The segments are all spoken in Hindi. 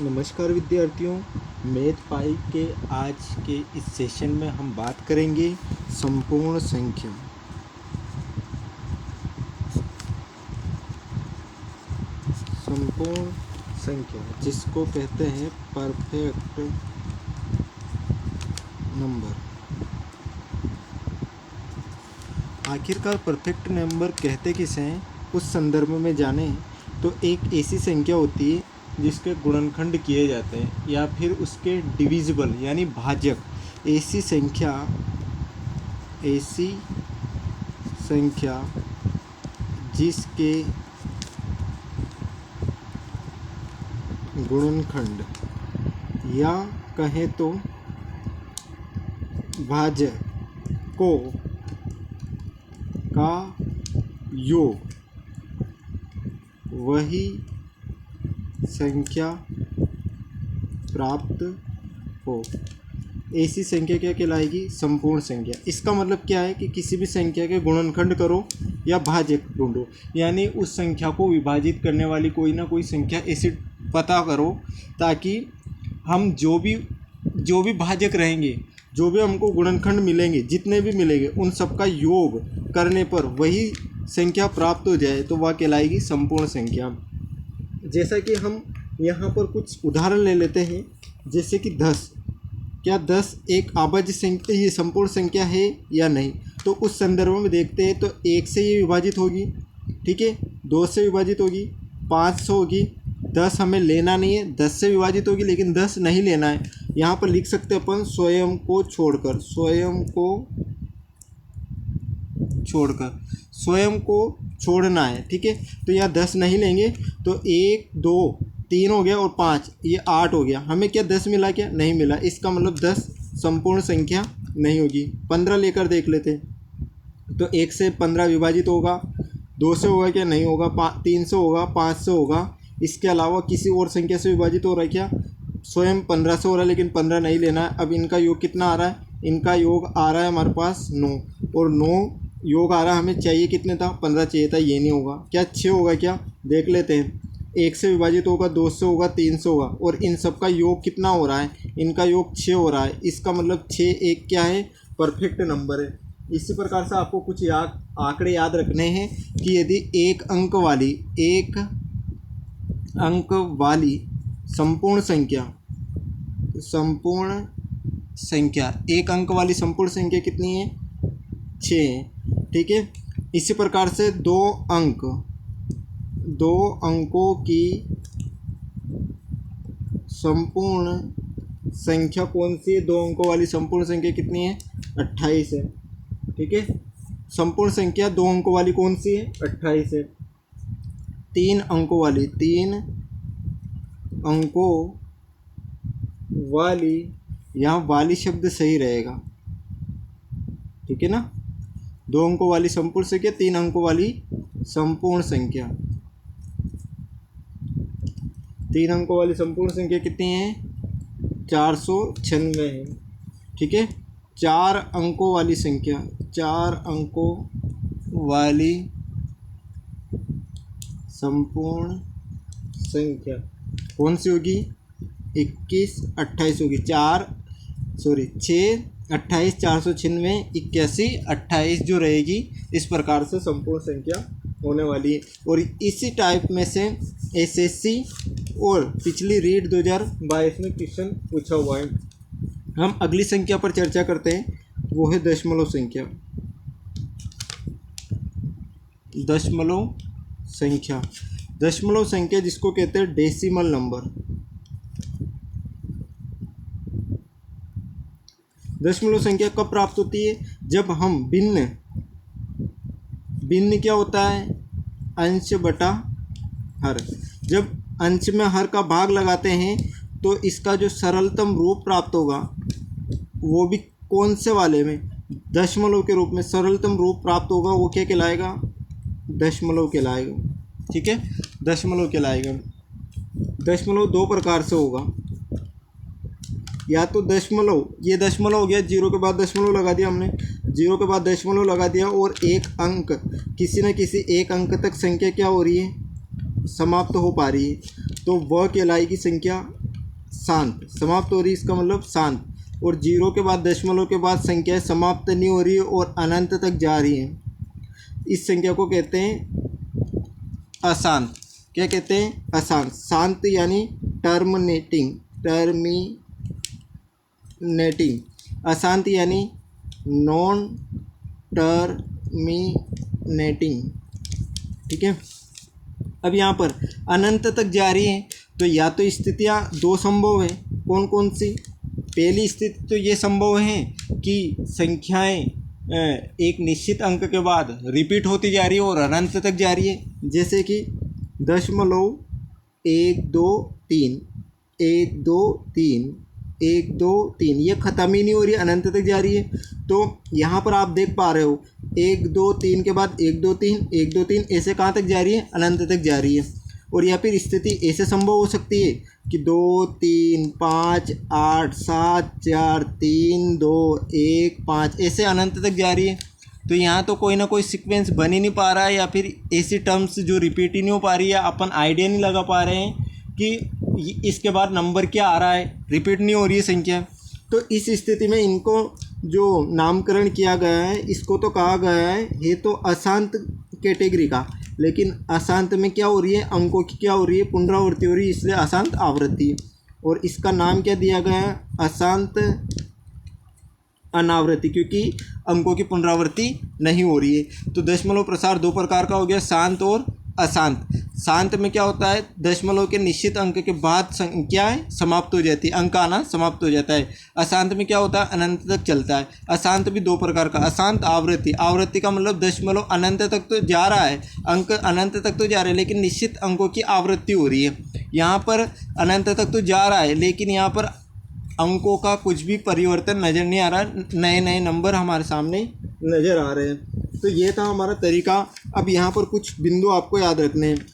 नमस्कार विद्यार्थियों, मैथ पाई के आज के इस सेशन में हम बात करेंगे संपूर्ण संख्या। संपूर्ण संख्या जिसको कहते हैं परफेक्ट नंबर। आखिरकार परफेक्ट नंबर कहते किसे हैं, उस संदर्भ में जानें तो एक ऐसी संख्या होती है जिसके गुणनखंड किए जाते हैं या फिर उसके डिविजिबल यानी भाजक। ऐसी संख्या जिसके गुणनखंड या कहें तो भाजकों का योग वही संख्या प्राप्त हो, ऐसी संख्या क्या कहलाएगी? संपूर्ण संख्या। इसका मतलब क्या है कि किसी भी संख्या के गुणनखंड करो या भाजक ढूंढो, यानी उस संख्या को विभाजित करने वाली कोई ना कोई संख्या ऐसी पता करो ताकि हम जो भी भाजक रहेंगे, जो भी हमको गुणनखंड मिलेंगे, जितने भी मिलेंगे, उन सबका योग करने पर वही संख्या प्राप्त हो जाए तो वह कहलाएगी संपूर्ण संख्या। जैसा कि हम यहाँ पर कुछ उदाहरण ले लेते हैं, जैसे कि 10। क्या 10 एक आभाज्य संख्या, ये संपूर्ण संख्या है या नहीं? तो उस संदर्भ में देखते हैं तो 1 से ये विभाजित होगी, ठीक है, 2 से विभाजित होगी, 5 से होगी, 10 हमें लेना नहीं है, 10 से विभाजित होगी लेकिन 10 नहीं लेना है। यहाँ पर लिख सकते हैं अपन स्वयं को छोड़कर, स्वयं को छोड़ना है, ठीक है। तो यहाँ 10 नहीं लेंगे तो 1 2 3 हो गया और 5 ये 8 हो गया। हमें क्या 10 मिला? क्या नहीं मिला। इसका मतलब 10 संपूर्ण संख्या नहीं होगी। 15 लेकर देख लेते हैं तो 1 से 15 विभाजित होगा, 2 से होगा क्या? नहीं होगा, 3 से होगा, 5 से होगा। इसके अलावा किसी और संख्या से विभाजित हो रहा है क्या? स्वयं 15 से हो रहा है लेकिन 15 नहीं लेना है। अब इनका योग कितना आ रहा है? इनका योग आ रहा है हमारे पास 9, और 9 योग आ रहा है, हमें चाहिए कितने था? 15 चाहिए था, ये नहीं होगा। क्या 6 होगा? क्या देख लेते हैं। 1 से विभाजित होगा, 2 से होगा, 3 से होगा, और इन सब का योग कितना हो रहा है? इनका योग 6 हो रहा है। इसका मतलब 6 एक क्या है? परफेक्ट नंबर है। इसी प्रकार से आपको कुछ आंकड़े याद रखने हैं कि यदि एक अंक वाली संपूर्ण संख्या एक अंक वाली संपूर्ण संख्या कितनी है? 6 है, ठीक है। इसी प्रकार से दो अंकों की संपूर्ण संख्या कौन सी है? 2 अंकों वाली संपूर्ण संख्या कितनी है? 28 है, ठीक है। संपूर्ण संख्या 2 अंकों वाली कौन सी है? 28 है। 3 अंकों वाली, यहाँ वाली शब्द सही रहेगा, ठीक है ना। 2 अंकों वाली संपूर्ण संख्या, 3 अंकों वाली संपूर्ण संख्या। 3 अंकों वाली संपूर्ण संख्या कितनी है? 496 है, ठीक है। 4 अंकों वाली संख्या, 4 अंकों वाली संपूर्ण संख्या कौन सी होगी? 21 28 होगी। 6 28 496 81 28 जो रहेगी, इस प्रकार से संपूर्ण संख्या होने वाली है। और इसी टाइप में से एसएससी और पिछली रीट 2022 में क्वेश्चन पूछा हुआ है। हम अगली संख्या पर चर्चा करते हैं, वो है दशमलव संख्या। दशमलव संख्या जिसको कहते हैं डेसिमल नंबर। दशमलव संख्या कब प्राप्त होती है? जब हम भिन्न क्या होता है? अंश बटा हर। जब अंश में हर का भाग लगाते हैं तो इसका जो सरलतम रूप प्राप्त होगा, वो भी कौन से वाले में? दशमलव के रूप में सरलतम रूप प्राप्त होगा, वो क्या कहलाएगा? दशमलव कहलाएगा, ठीक है, दशमलव कहलाएगा। दशमलव 2 प्रकार से होगा, या तो दशमलव, ये दशमलव हो गया, 0 के बाद दशमलव लगा दिया हमने, 0 के बाद दशमलव लगा दिया, और एक अंक, किसी न किसी एक अंक तक संख्या क्या हो रही है? समाप्त हो पा रही है, तो वह कहलाएगी संख्या शांत, समाप्त हो रही है इसका मतलब शांत। और जीरो के बाद दशमलव के बाद संख्या समाप्त नहीं हो रही है और अनंत तक जा रही है, इस संख्या को कहते हैं अशांत। क्या कहते हैं? अशांत। शांत यानी टर्मिनेटिंग, अशांत यानी नॉन टर्मिनेटिंग। ठीक है। अब यहाँ पर अनंत तक जा रही है तो या तो स्थितियाँ दो संभव है, कौन कौन सी? पहली स्थिति तो ये संभव है कि संख्याएं एक निश्चित अंक के बाद रिपीट होती जा रही है और अनंत तक जा रही है, जैसे कि 0.123 123 123 ये ख़त्म ही नहीं हो रही, अनंत तक जा रही है। तो यहाँ पर आप देख पा रहे हो 123 के बाद 123 ऐसे कहाँ तक जा रही है? अनंत तक जा रही है। और या फिर स्थिति ऐसे संभव हो सकती है कि 2 3 5 8 7 4 3 2 1 5 ऐसे अनंत तक जा रही है। तो यहाँ तो कोई ना कोई सीक्वेंस बन ही नहीं पा रहा है, या फिर ऐसी टर्म्स जो रिपीट ही नहीं हो पा रही है, अपन आइडिया नहीं लगा पा रहे हैं कि इसके बाद नंबर क्या आ रहा है, रिपीट नहीं हो रही है संख्या। तो इस स्थिति में इनको जो नामकरण किया गया है, इसको तो कहा गया है ये तो अशांत कैटेगरी का, लेकिन अशांत में क्या हो रही है? अंकों की क्या हो रही है? पुनरावृत्ति हो रही है, इसलिए अशांत आवृत्ति। और इसका नाम क्या दिया गया है? अशांत अनावृत्ति, क्योंकि अंकों की पुनरावृत्ति नहीं हो रही है। तो दशमलव प्रसार दो प्रकार का हो गया, शांत और अशांत। शांत में क्या होता है? दशमलव के निश्चित अंक के बाद संख्या है समाप्त हो जाती है, अंक आना समाप्त हो जाता है। अशांत में क्या होता है? अनंत तक चलता है। अशांत भी दो प्रकार का, अशांत आवृत्ति। आवृत्ति का मतलब दशमलव अनंत तक तो जा रहा है, अंक अनंत तक तो जा रहे हैं, लेकिन निश्चित अंकों की आवृत्ति हो रही है। यहाँ पर अनंत तक तो जा रहा है, लेकिन यहाँ पर अंकों का कुछ भी परिवर्तन नज़र नहीं आ रहा, नए नए नंबर हमारे सामने नज़र आ रहे हैं। तो ये था हमारा तरीका। अब यहाँ पर कुछ बिंदु आपको याद रखने हैं,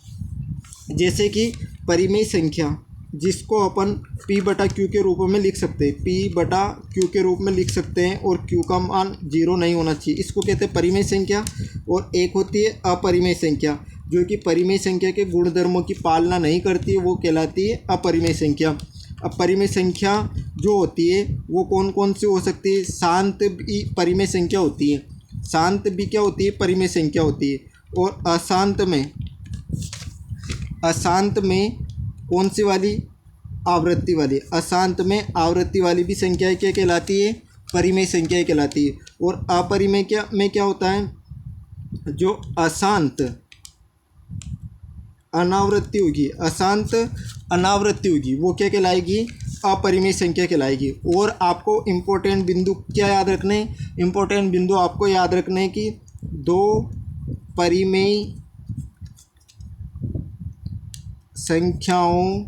जैसे कि परिमेय संख्या, जिसको अपन P/Q के रूप में लिख सकते हैं, P/Q के रूप में लिख सकते हैं, और Q का मान 0 नहीं होना चाहिए, इसको कहते हैं परिमेय संख्या। और एक होती है अपरिमेय संख्या, जो कि परिमेय संख्या के गुणधर्मों की पालना नहीं करती है, वो कहलाती है अपरिमेय संख्या। अब परिमेय संख्या जो होती है वो कौन कौन सी हो सकती है? शांत भी परिमेय संख्या होती है, शांत भी क्या होती है? परिमेय संख्या होती है। और अशांत में कौन सी वाली? आवृत्ति वाली। अशांत में आवृत्ति वाली भी संख्याएं क्या कहलाती है? परिमेय संख्याएं कहलाती है। और अपरिमेय में क्या होता है? जो अशांत अनावृत्ति होगी, अशांत अनावृत्ति होगी, वो क्या कहलाएगी? अपरिमेय संख्या कहलाएगी। और आपको इम्पोर्टेंट बिंदु क्या याद रखने? इम्पोर्टेंट बिंदु आपको याद रखने कि दो परिमेय संख्याओं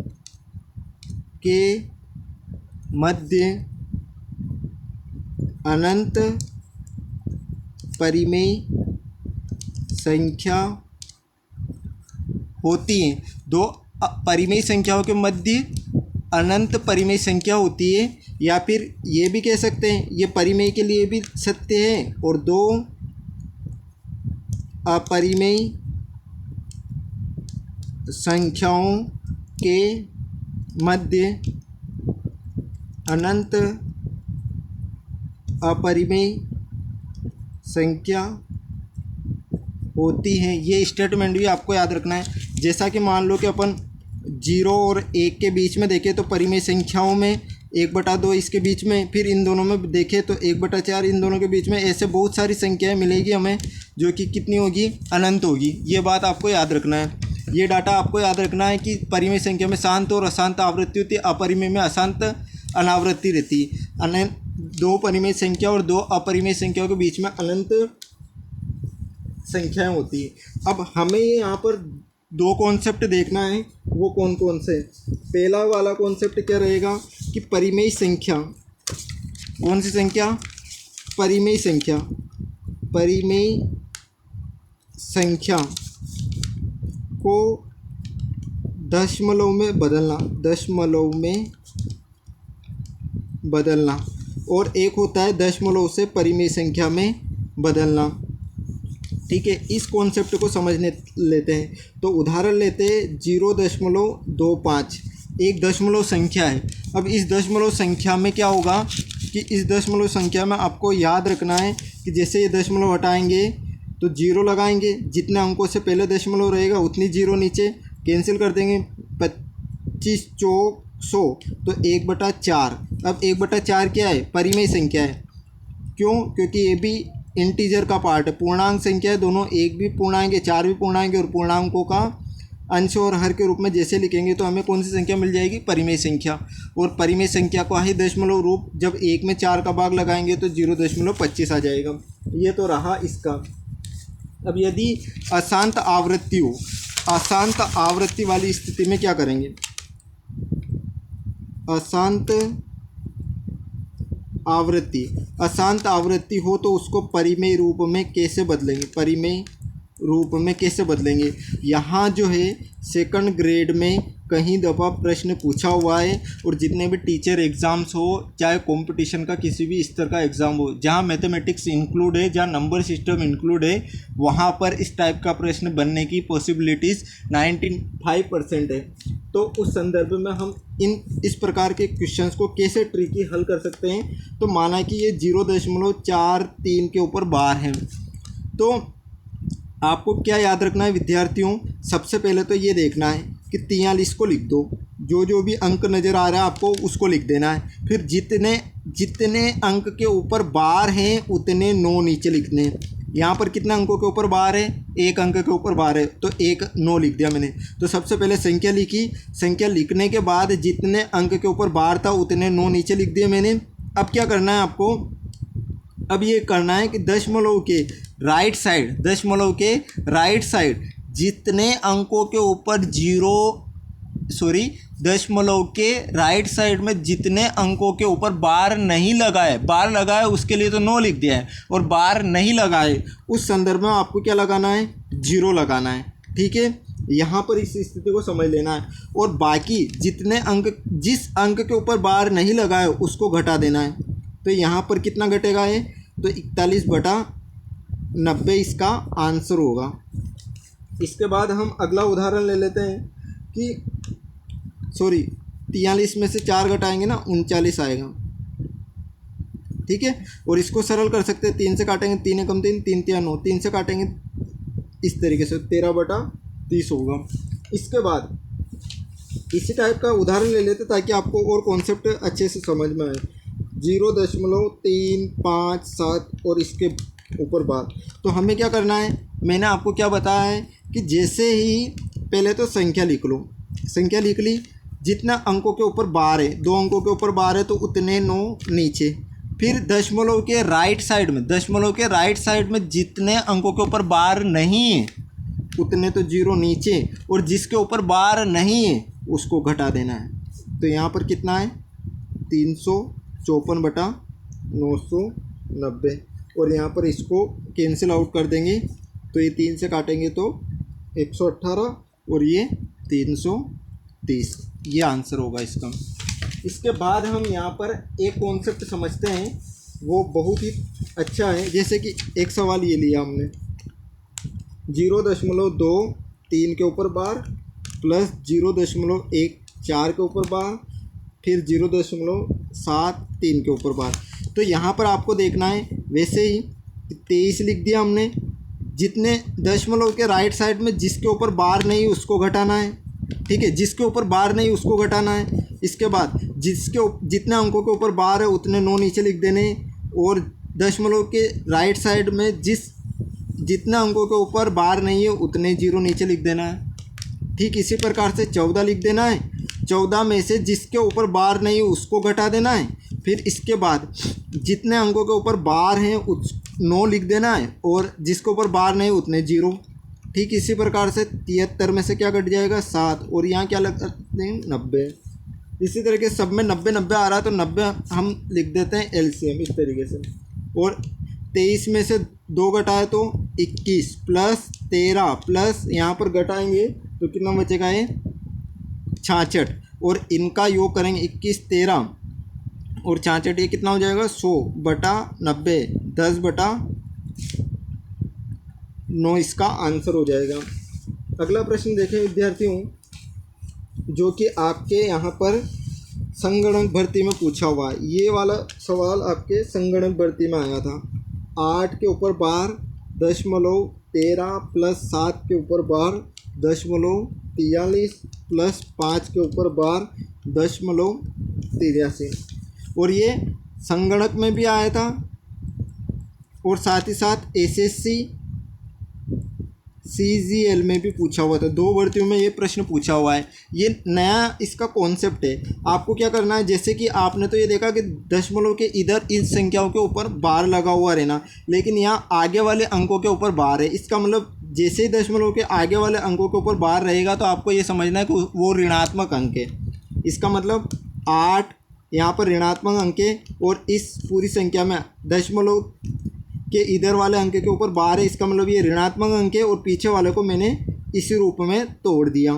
के मध्य अनंत परिमेय संख्या होती हैं। दो परिमेय संख्याओं के मध्य अनंत परिमेय संख्या होती है, या फिर ये भी कह सकते हैं, ये परिमेय के लिए भी सत्य है। और दो अपरिमेय संख्याओं के मध्य अनंत अपरिमेय संख्या होती है। ये स्टेटमेंट भी आपको याद रखना है। जैसा कि मान लो कि अपन 0 और 1 के बीच में देखें तो परिमेय संख्याओं में 1/2 इसके बीच में, फिर इन दोनों में देखें तो 1/4 इन दोनों के बीच में, ऐसे बहुत सारी संख्याएं मिलेगी हमें, जो कि कितनी होगी? अनंत होगी। ये बात आपको याद रखना है, ये डाटा आपको याद रखना है कि परिमेय संख्या में शांत और अशांत आवृत्ति होती है, अपरिमेय में अशांत अनावृत्ति रहती है। दो परिमेय संख्या और दो अपरिमेय संख्याओं के बीच में अनंत संख्याएं होती है। अब हमें यहाँ पर दो कॉन्सेप्ट देखना है, वो कौन कौन से? पहला वाला कॉन्सेप्ट क्या रहेगा कि परिमेय संख्या, कौन सी संख्या? परिमेय संख्या। परिमेय संख्या को दशमलव में बदलना, दशमलव में बदलना। और एक होता है दशमलव से परिमेय संख्या में बदलना। ठीक है, इस कॉन्सेप्ट को समझने लेते हैं। तो उदाहरण लेते हैं 0.25। एक दशमलव संख्या है। अब इस दशमलव संख्या में क्या होगा कि इस दशमलव संख्या में आपको याद रखना है कि जैसे ये दशमलव हटाएंगे तो जीरो लगाएंगे, जितने अंकों से पहले दशमलव रहेगा उतनी जीरो नीचे, कैंसिल कर देंगे 25 चौक 100 तो 1/4। अब 1/4 क्या है? परिमेय संख्या है। क्यों? क्योंकि ये भी इंटीजर का पार्ट है, पूर्णांक संख्या है दोनों, एक भी पूर्णांक है, चार भी पूर्णांक है, और पूर्णांकों का अंश और हर के रूप में जैसे लिखेंगे तो हमें कौन सी संख्या मिल जाएगी? परिमेय संख्या। और परिमेय संख्या को ही दशमलव रूप, जब 1 में 4 का भाग लगाएंगे तो 0.25 आ जाएगा। ये तो रहा इसका। अब यदि अशांत आवृत्ति हो, अशांत आवृत्ति वाली स्थिति में क्या करेंगे? अशांत आवृत्ति हो तो उसको परिमेय रूप में कैसे बदलेंगे? परिमेय रूप में कैसे बदलेंगे? यहाँ जो है सेकंड ग्रेड में कहीं दफ़ा प्रश्न पूछा हुआ है, और जितने भी टीचर एग्ज़ाम्स हो, चाहे कंपटीशन का किसी भी स्तर का एग्ज़ाम हो, जहाँ मैथमेटिक्स इंक्लूड है, जहाँ नंबर सिस्टम इंक्लूड है, वहाँ पर इस टाइप का प्रश्न बनने की पॉसिबिलिटीज़ 95% है। तो उस संदर्भ में हम इस प्रकार के क्वेश्चंस को कैसे ट्रिकी हल कर सकते हैं? तो माना कि ये 0.43 के ऊपर बार है, तो आपको क्या याद रखना है विद्यार्थियों? सबसे पहले तो ये देखना है कि 43 को लिख दो, जो भी अंक नज़र आ रहा है आपको उसको लिख देना है। फिर जितने अंक के ऊपर बार हैं उतने 9 नीचे लिखने हैं। यहाँ पर कितने अंकों के ऊपर बार है? 1 अंक के ऊपर बार है, तो 1 9 लिख दिया मैंने। तो सबसे पहले संख्या लिखी, संख्या लिखने के बाद जितने अंक के ऊपर बार था उतने 9 नीचे लिख दिए मैंने। अब क्या करना है आपको? अब ये करना है कि दशमलव के राइट साइड जितने अंकों के ऊपर दशमलव के राइट साइड में जितने अंकों के ऊपर बार नहीं लगाए, बार लगाए उसके लिए तो 9 लिख दिया है, और बार नहीं लगाए उस संदर्भ में आपको क्या लगाना है? 0 लगाना है। ठीक है, यहाँ पर इस स्थिति को समझ लेना है। और बाकी जितने अंक, जिस अंक के ऊपर बार नहीं लगाए उसको घटा देना है। तो यहाँ पर कितना घटेगा है? तो 41/90 इसका आंसर होगा। इसके बाद हम अगला उदाहरण ले लेते हैं कि 43 में से 4 घटाएंगे ना, 39 आएगा। ठीक है, और इसको सरल कर सकते हैं, 3 से काटेंगे, 3 एकम 3, 3 तिया 9, 3 से काटेंगे इस तरीके से 13/30 होगा। इसके बाद इसी टाइप का उदाहरण ले लेते ताकि आपको और कॉन्सेप्ट अच्छे से समझ में आए। 0.357 और इसके ऊपर बार। तो हमें क्या करना है? मैंने आपको क्या बताया है कि जैसे ही पहले तो संख्या लिख लो, संख्या लिख ली, जितना अंकों के ऊपर बार है, 2 अंकों के ऊपर बार है तो उतने 9 नीचे। फिर दशमलव के राइट साइड में जितने अंकों के ऊपर बार नहीं है उतने तो 0 नीचे, और जिसके ऊपर बार नहीं है उसको घटा देना है। तो यहाँ पर कितना है? 354/990, और यहाँ पर इसको कैंसिल आउट कर देंगे तो ये 3 से काटेंगे तो 118 और ये 330, ये आंसर होगा इसका। इसके बाद हम यहाँ पर एक कॉन्सेप्ट समझते हैं, वो बहुत ही अच्छा है। जैसे कि एक सवाल ये लिया हमने, 0.23 के ऊपर बार प्लस 0.14 के ऊपर बार, फिर 0.73 के ऊपर बार। तो यहाँ पर आपको देखना है, वैसे ही 23 लिख दिया हमने, जितने दशमलव के राइट साइड में जिसके ऊपर बार नहीं उसको घटाना है। ठीक है, जिसके ऊपर बार नहीं उसको घटाना है। इसके बाद जितने अंकों के ऊपर बार है उतने 9 नीचे लिख देने, और दशमलव के राइट साइड में जितने अंकों के ऊपर बार नहीं है उतने 0 नीचे लिख देना है। ठीक इसी प्रकार से 14 लिख देना है, 14 में से जिसके ऊपर बार नहीं है उसको घटा देना है। फिर इसके बाद जितने अंकों के ऊपर बार हैं 9 लिख देना है, और जिसके ऊपर बार नहीं उतने 0। ठीक इसी प्रकार से 73 में से क्या घट जाएगा? 7, और यहाँ क्या लगते हैं? 90। इसी तरीके सब में 90 आ रहा है तो 90 हम लिख देते हैं LCM इस तरीके से। और 23 में से 2 घटाए तो 21 प्लस 13 प्लस यहाँ पर घटाएंगे तो कितना बचेगा? ये 66, और इनका योग करेंगे 21 13 और 66, ये कितना हो जाएगा? 100/90, 10/9 इसका आंसर हो जाएगा। अगला प्रश्न देखें विद्यार्थियों, जो कि आपके यहाँ पर संगणक भर्ती में पूछा हुआ है। ये वाला सवाल आपके संगणक भर्ती में आया था। 8 के ऊपर बार 0.13 प्लस 7 के ऊपर बार 0.43 प्लस 5 के ऊपर बार 0.83, और ये संगणक में भी आया था और साथ ही साथ एसएससी CGL में भी पूछा हुआ था। 2 भर्तियों में ये प्रश्न पूछा हुआ है। ये नया इसका कॉन्सेप्ट है। आपको क्या करना है, जैसे कि आपने तो ये देखा कि दशमलव के इधर इन संख्याओं के ऊपर बार लगा हुआ रहना, लेकिन यहाँ आगे वाले अंकों के ऊपर बार है। इसका मतलब जैसे ही दशमलव के आगे वाले अंकों के ऊपर बार रहेगा तो आपको ये समझना है कि वो ऋणात्मक अंक है। इसका मतलब 8 यहाँ पर ऋणात्मक अंक है और इस पूरी संख्या में दशमलव के इधर वाले अंक के ऊपर बार है। इसका मतलब ये ऋणात्मक अंक है और पीछे वाले को मैंने इसी रूप में तोड़ दिया।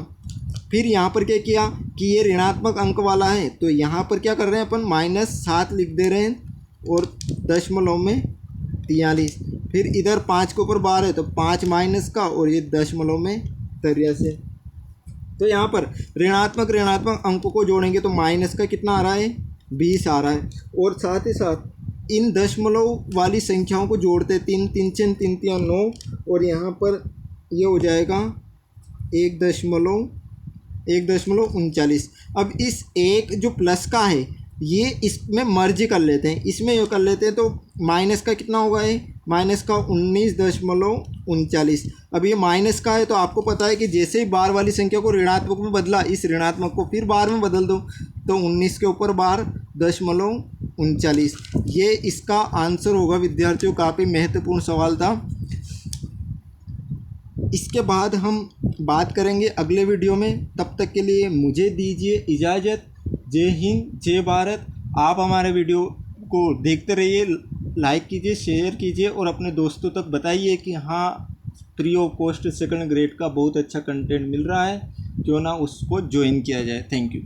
फिर यहाँ पर क्या किया कि ये ऋणात्मक अंक वाला है, तो यहाँ पर क्या कर रहे हैं अपन -7 लिख दे रहे हैं और दशमलव में 43। फिर इधर 5 के ऊपर बार है तो 5 माइनस का और ये दशमलव में 83। तो यहाँ पर ऋणात्मक अंकों को जोड़ेंगे तो माइनस का कितना आ रहा है, 20 आ रहा है। और साथ ही साथ इन दशमलव वाली संख्याओं को जोड़ते 3 3 6 3 3 9 और यहाँ पर ये हो जाएगा 1.39। अब इस एक जो प्लस का है ये इसमें मर्ज कर लेते हैं, इसमें ये कर लेते हैं तो माइनस का कितना होगा, है माइनस का 19.39। अब ये माइनस का है तो आपको पता है कि जैसे ही बार वाली संख्या को ऋणात्मक में बदला, इस ऋणात्मक को फिर बार में बदल दो तो 19 के ऊपर बार 0.39। ये इसका आंसर होगा विद्यार्थियों। काफ़ी महत्वपूर्ण सवाल था। इसके बाद हम बात करेंगे अगले वीडियो में। तब तक के लिए मुझे दीजिए इजाज़त। जय हिंद, जय भारत। आप हमारे वीडियो को देखते रहिए, लाइक कीजिए, शेयर कीजिए और अपने दोस्तों तक बताइए कि हाँ, free of cost second grade का बहुत अच्छा कंटेंट मिल रहा है, क्यों ना उसको ज्वाइन किया जाए। Thank you.